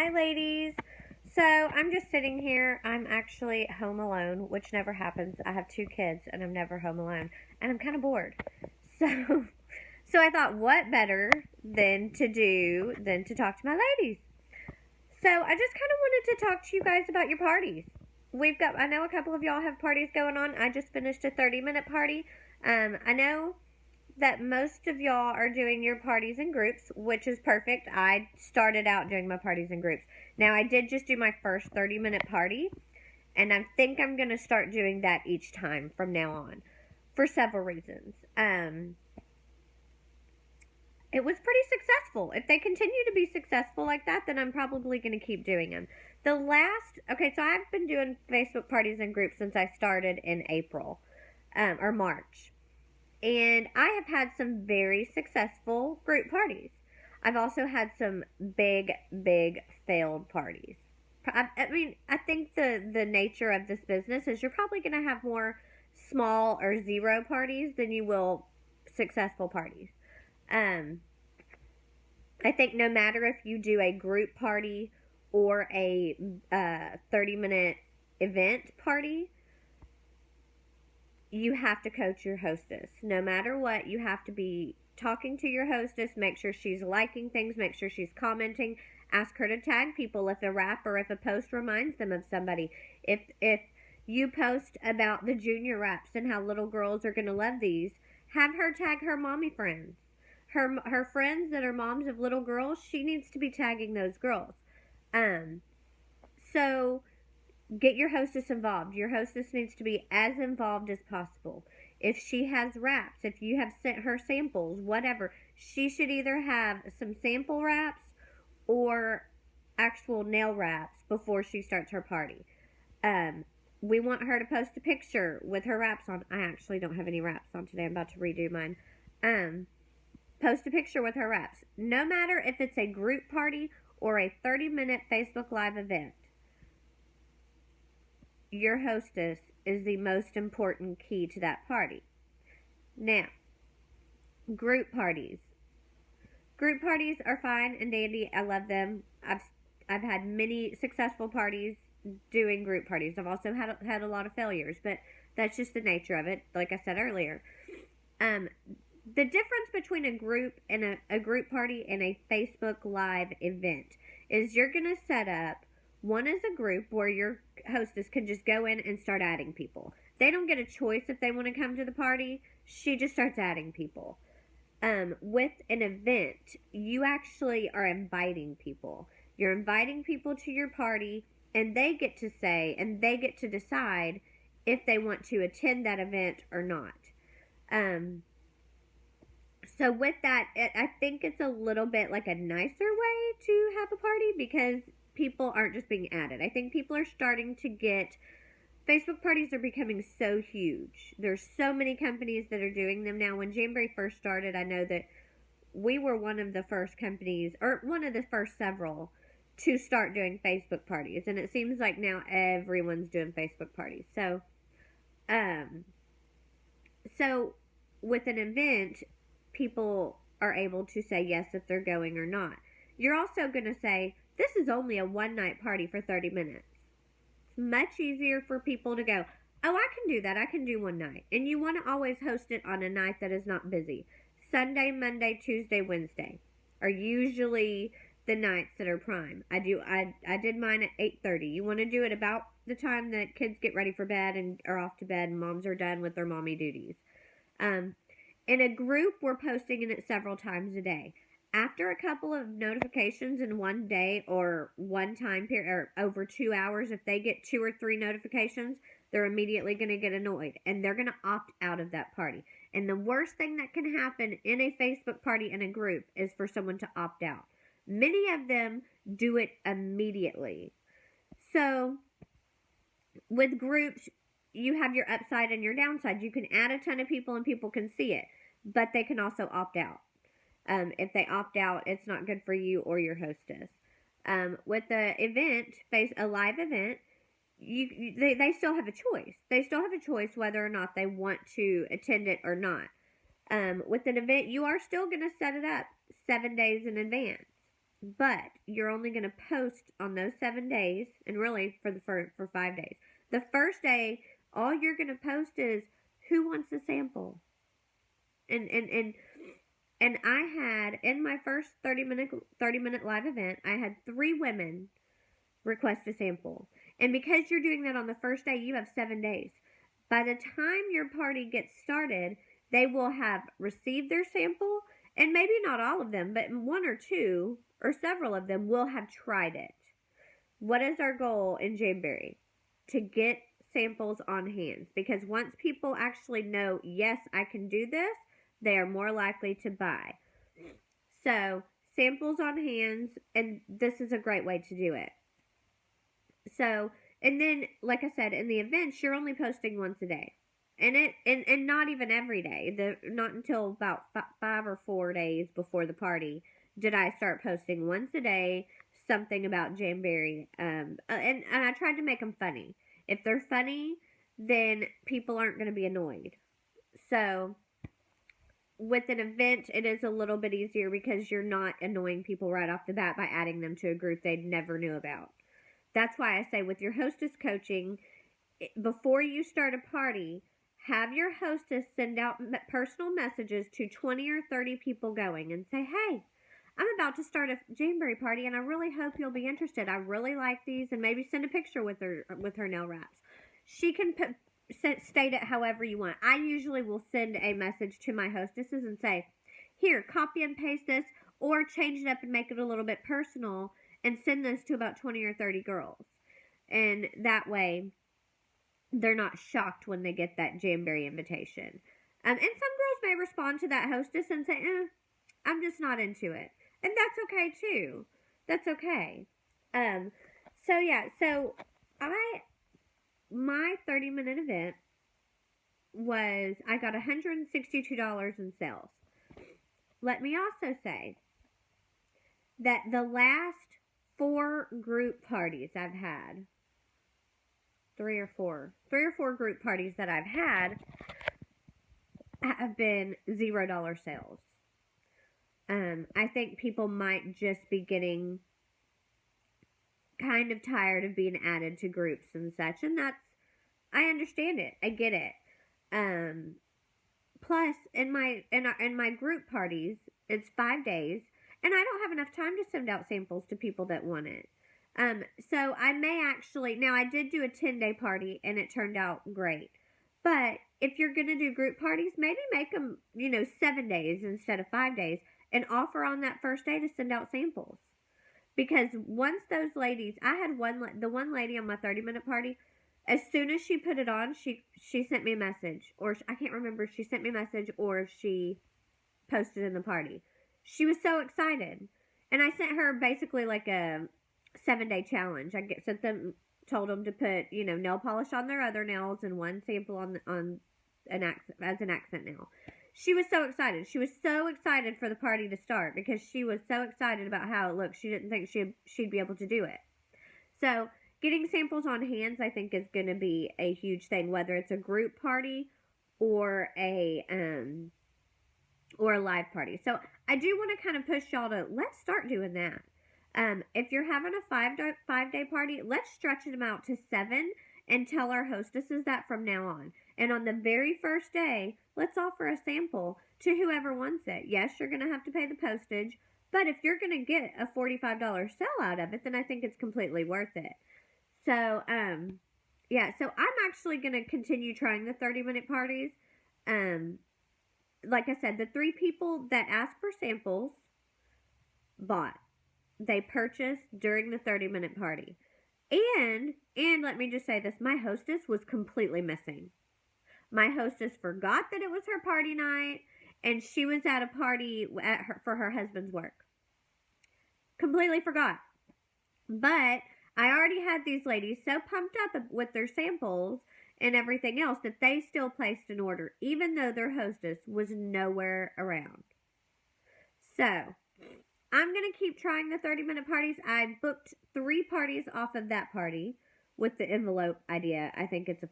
Hi, ladies. So I'm just sitting here. I'm actually home alone, which never happens. I have two kids, and I'm never home alone, and I'm kind of bored. So, so I thought, what better than to talk to my ladies? So I just kind of wanted to talk to you guys about your parties. I know a couple of y'all have parties going on. I just finished a 30-minute party. I know that most of y'all are doing your parties in groups, which is perfect. I started out doing my parties in groups. Now, I did just do my first 30-minute party, and I think I'm going to start doing that each time from now on for several reasons. It was pretty successful. If they continue to be successful like that, then I'm probably going to keep doing them. So I've been doing Facebook parties in groups since I started in April or March. And I have had some very successful group parties. I've also had some big failed parties. I think the nature of this business is you're probably going to have more small or zero parties than you will successful parties. Um, I think no matter if you do a group party or a 30-minute event party, you have to coach your hostess. No matter what, you have to be talking to your hostess, make sure she's liking things, make sure she's commenting, ask her to tag people if a rap or if a post reminds them of somebody. If you post about the junior raps and how little girls are going to love these, have her tag her mommy friends. Her friends that are moms of little girls, she needs to be tagging those girls. Um so get your hostess involved. Your hostess needs to be as involved as possible. If she has raps, if you have sent her samples, whatever, she should either have some sample raps or actual nail raps before she starts her party. Um, we want her to post a picture with her raps on. I actually don't have any raps on today. I'm about to redo mine. Post a picture with her raps. No matter if it's a group party or a 30-minute Facebook Live event, your hostess is the most important key to that party. Now, group parties. Group parties are fine and dandy. I love them. I've had many successful parties doing group parties. I've also had a lot of failures, but that's just the nature of it. Like I said earlier, um, the difference between a group party and a Facebook Live event is you're gonna set up one as a group where your hostess can just go in and start adding people. They don't get a choice if they want to come to the party. She just starts adding people. With an event, you actually are inviting people. You're inviting people to your party, and they get to say and they get to decide if they want to attend that event or not. Um, so with that, I think it's a little bit like a nicer way to have a party because people aren't just being added. I think people are starting to get Facebook parties are becoming so huge. There's so many companies that are doing them now. When Jamboree first started, I know that we were one of the first companies, or one of the first several, to start doing Facebook parties. And it seems like now everyone's doing Facebook parties. Um, so with an event, people are able to say yes if they're going or not. You're also going to say, this is only a one night party for 30 minutes. It's much easier for people to go, oh, I can do that. I can do one night. And you want to always host it on a night that is not busy. Sunday, Monday, Tuesday, Wednesday are usually the nights that are prime. I did mine at 8:30. You want to do it about the time that kids get ready for bed and are off to bed and moms are done with their mommy duties. Um, in a group, we're posting in it several times a day. After a couple of notifications in one day or one time period, or over 2 hours, if they get 2 or 3 notifications, they're immediately going to get annoyed and they're going to opt out of that party. And the worst thing that can happen in a Facebook party in a group is for someone to opt out. Many of them do it immediately. So, with groups, you have your upside and your downside. You can add a ton of people and people can see it, but they can also opt out. If they opt out, it's not good for you or your hostess. With the event, a live event, they still have a choice. They still have a choice whether or not they want to attend it or not. With an event, you are still going to set it up 7 days in advance. but you're only going to post on those 7 days, and really for 5 days. The first day, all you're going to post is who wants a sample. And I had, in my first 30-minute live event, I had 3 women request a sample. And because you're doing that on the first day, you have 7 days. By the time your party gets started, they will have received their sample, and maybe not all of them, but 1 or 2 or several of them will have tried it. What is our goal in Janeberry? To get samples on hands, because once people actually know, yes, I can do this, they are more likely to buy. So, samples on hands, and this is a great way to do it. So, and then, like I said, in the events, you're only posting once a day. And not even every day. Not until about 5 or 4 days before the party did I start posting once a day something about Janeberry. And I tried to make them funny. If they're funny, then people aren't going to be annoyed. So, with an event, it is a little bit easier because you're not annoying people right off the bat by adding them to a group they never knew about. That's why I say with your hostess coaching, before you start a party, have your hostess send out personal messages to 20 or 30 people going and say, hey, I'm about to start a Janeberry party and I really hope you'll be interested. I really like these, and maybe send a picture with her nail wraps. She can state it however you want. I usually will send a message to my hostesses and say, here, copy and paste this, or change it up and make it a little bit personal and send this to about 20 or 30 girls. And that way, they're not shocked when they get that Janeberry invitation. And some girls may respond to that hostess and say, I'm just not into it. And that's okay too. That's okay. So my 30-minute event was, I got $162 in sales. Let me also say that the last 4 group parties I've had, 3 or 4 group parties that I've had have been $0 sales. I think people might just be getting kind of tired of being added to groups and such, and I understand it. I get it. Plus, in my group parties, it's 5 days, and I don't have enough time to send out samples to people that want it. So I may actually, now I did do a 10-day party, and it turned out great. But if you're going to do group parties, maybe make them, 7 days instead of 5 days, and offer on that first day to send out samples. Because once those ladies, I had the one lady on my 30-minute party, as soon as she put it on, she sent me a message. Or I can't remember if she sent me a message or if she posted in the party. She was so excited. And I sent her basically like a 7-day challenge. Told them to put, nail polish on their other nails and 1 sample on an accent nail. She was so excited. She was so excited for the party to start because she was so excited about how it looked. She didn't think she'd be able to do it. So, getting samples on hands, I think, is going to be a huge thing, whether it's a group party or a live party. So, I do want to kind of push y'all to, let's start doing that. If you're having a 5-day party, let's stretch them out to 7 and tell our hostesses that from now on. And on the very first day, let's offer a sample to whoever wants it. Yes, you're going to have to pay the postage, but if you're going to get a $45 sell out of it, then I think it's completely worth it. So, so I'm actually going to continue trying the 30-minute parties. Like I said, the 3 people that asked for samples bought. They purchased during the 30-minute party. And let me just say this, my hostess was completely missing. My hostess forgot that it was her party night, and she was at a party for her husband's work. Completely forgot. But I already had these ladies so pumped up with their samples and everything else that they still placed an order, even though their hostess was nowhere around. So, I'm going to keep trying the 30-minute parties. I booked 3 parties off of that party with the envelope idea. I think it's a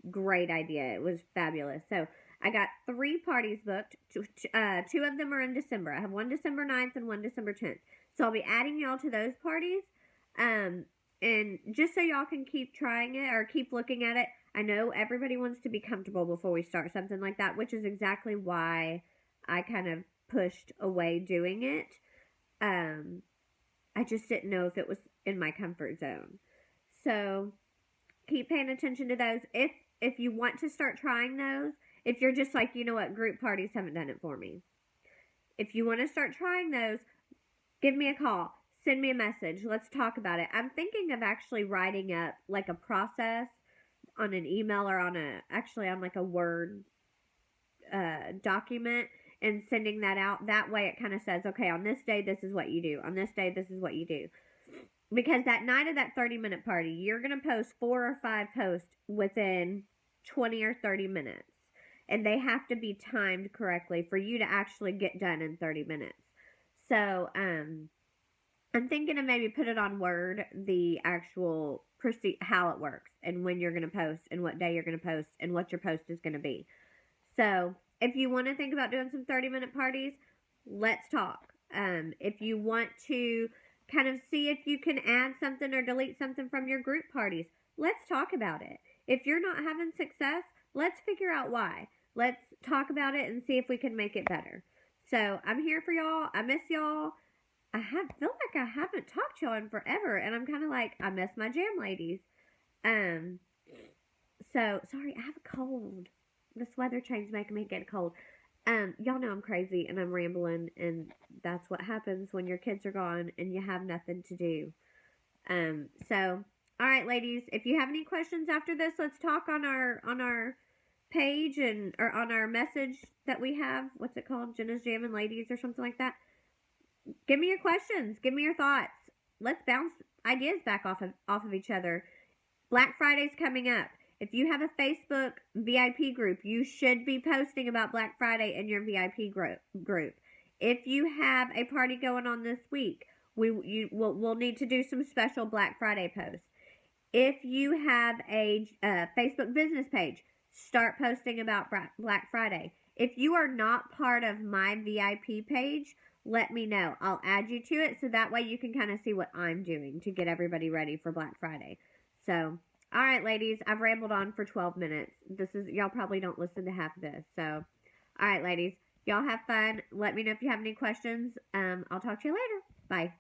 great idea. It was fabulous. So, I got 3 parties booked. 2 of them are in December. I have one December 9th and one December 10th. So I'll be adding y'all to those parties. And just so y'all can keep trying it or keep looking at it. I know everybody wants to be comfortable before we start something like that, which is exactly why I kind of pushed away doing it. I just didn't know if it was in my comfort zone. So keep paying attention to those. If you want to start trying those, if you're just like, you know what, group parties haven't done it for me. If you want to start trying those, give me a call. Send me a message. Let's talk about it. I'm thinking of actually writing up like a process on an email or on like a Word document and sending that out. That way it kind of says, okay, on this day, this is what you do. On this day, this is what you do. Because that night of that 30-minute party, you're going to post 4 or 5 posts within 20 or 30 minutes. And they have to be timed correctly for you to actually get done in 30 minutes. So, I'm thinking of maybe put it on Word, the actual how it works and when you're going to post and what day you're going to post and what your post is going to be. So, if you want to think about doing some 30-minute parties, let's talk. If you want to kind of see if you can add something or delete something from your group parties, let's talk about it. If you're not having success, let's figure out why. Let's talk about it and see if we can make it better. So, I'm here for y'all. I miss y'all. Feel like I haven't talked to y'all in forever, and I'm kind of like, I miss my jam ladies. So, sorry, I have a cold. This weather change making me get a cold. Y'all know I'm crazy and I'm rambling, and that's what happens when your kids are gone and you have nothing to do. So, all right, ladies, if you have any questions after this, let's talk on our page or on our message that we have. What's it called? Jenna's Jammin' Ladies or something like that. Give me your questions. Give me your thoughts. Let's bounce ideas back off of each other. Black Friday's coming up. If you have a Facebook VIP group, you should be posting about Black Friday in your VIP group. If you have a party going on this week, we'll need to do some special Black Friday posts. If you have a Facebook business page, start posting about Black Friday. If you are not part of my VIP page, let me know. I'll add you to it so that way you can kind of see what I'm doing to get everybody ready for Black Friday. So, all right, ladies, I've rambled on for 12 minutes. Y'all probably don't listen to half of this. So, all right, ladies, y'all have fun. Let me know if you have any questions. I'll talk to you later. Bye.